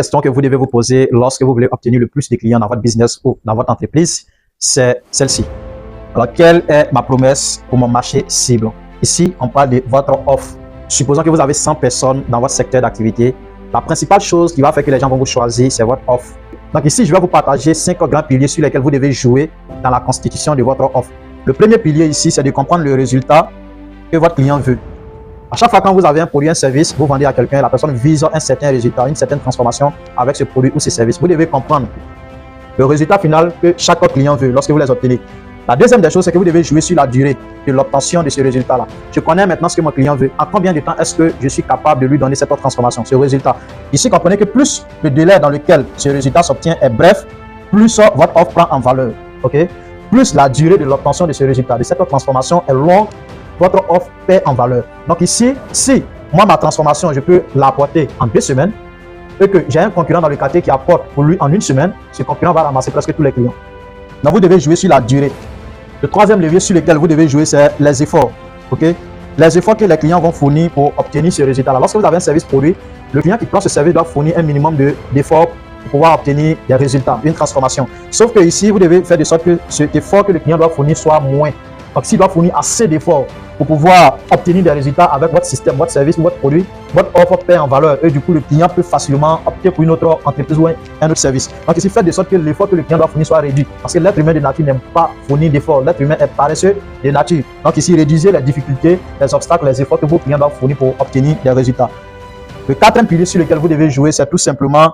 question que vous devez vous poser lorsque vous voulez obtenir le plus de clients dans votre business ou dans votre entreprise, c'est celle-ci. Alors, quelle est ma promesse pour mon marché cible? Ici, on parle de votre offre. Supposons que vous avez 100 personnes dans votre secteur d'activité. La principale chose qui va faire que les gens vont vous choisir, c'est votre offre. Donc ici, je vais vous partager 5 grands piliers sur lesquels vous devez jouer dans la constitution de votre offre. Le premier pilier ici, c'est de comprendre le résultat que votre client veut. À chaque fois quand vous avez un produit, un service, vous vendez à quelqu'un, la personne vise un certain résultat, une certaine transformation avec ce produit ou ce service. Vous devez comprendre le résultat final que chaque client veut lorsque vous les obtenez. La deuxième des choses, c'est que vous devez jouer sur la durée de l'obtention de ce résultat-là. Je connais maintenant ce que mon client veut. En combien de temps est-ce que je suis capable de lui donner cette transformation, ce résultat? Ici, comprenez que plus le délai dans lequel ce résultat s'obtient est bref, plus votre offre prend en valeur. Okay? Plus la durée de l'obtention de ce résultat, de cette transformation est longue, votre offre perd en valeur. Donc ici, si moi, ma transformation, je peux l'apporter en 2 semaines, et que j'ai un concurrent dans le quartier qui apporte pour lui en 1 semaine, ce concurrent va ramasser presque tous les clients. Donc vous devez jouer sur la durée. Le troisième levier sur lequel vous devez jouer, c'est les efforts. Okay? Les efforts que les clients vont fournir pour obtenir ce résultat-là. Lorsque vous avez un service produit, le client qui prend ce service doit fournir un minimum d'efforts pour pouvoir obtenir des résultats, une transformation. Sauf que ici, vous devez faire de sorte que cet effort que le client doit fournir soit moins. Donc, s'il doit fournir assez d'efforts pour pouvoir obtenir des résultats avec votre système, votre service ou votre produit, votre offre perd en valeur et du coup, le client peut facilement opter pour une autre entreprise ou un autre service. Donc, ici, faites de sorte que l'effort que le client doit fournir soit réduit. Parce que l'être humain de nature n'aime pas fournir d'efforts. L'être humain est paresseux de nature. Donc, ici, réduisez les difficultés, les obstacles, les efforts que vos clients doivent fournir pour obtenir des résultats. Le quatrième pilier sur lequel vous devez jouer, c'est tout simplement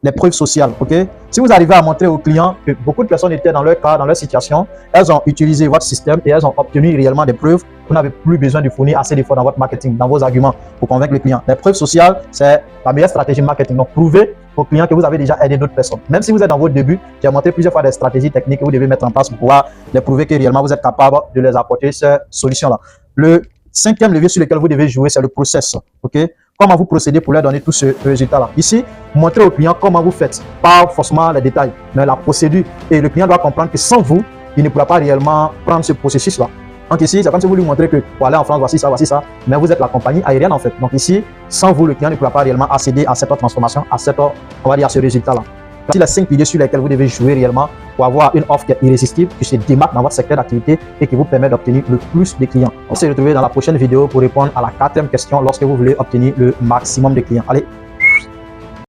les preuves sociales. Okay? Si vous arrivez à montrer aux clients que beaucoup de personnes étaient dans leur cas, dans leur situation, elles ont utilisé votre système et elles ont obtenu réellement des preuves, vous n'avez plus besoin de fournir assez d'efforts dans votre marketing, dans vos arguments pour convaincre les clients. Les preuves sociales, c'est la meilleure stratégie de marketing. Donc, prouvez aux clients que vous avez déjà aidé d'autres personnes. Même si vous êtes dans votre début, j'ai montré plusieurs fois des stratégies techniques que vous devez mettre en place pour pouvoir les prouver que réellement vous êtes capable de les apporter ces solutions-là. Le cinquième levier sur lequel vous devez jouer, c'est le process. Okay? Comment vous procédez pour leur donner tout ce résultat-là. Ici, montrez au client comment vous faites, pas forcément les détails, mais la procédure. Et le client doit comprendre que sans vous, il ne pourra pas réellement prendre ce processus-là. Donc ici, c'est comme si vous lui montrez que pour aller en France, voici ça, mais vous êtes la compagnie aérienne en fait. Donc ici, sans vous, le client ne pourra pas réellement accéder à cette transformation, à cette, on va dire, à ce résultat-là. Voici les 5 piliers sur lesquels vous devez jouer réellement pour avoir une offre qui est irrésistible, qui se démarque dans votre secteur d'activité et qui vous permet d'obtenir le plus de clients. On se retrouve dans la prochaine vidéo pour répondre à la 4e question lorsque vous voulez obtenir le maximum de clients. Allez!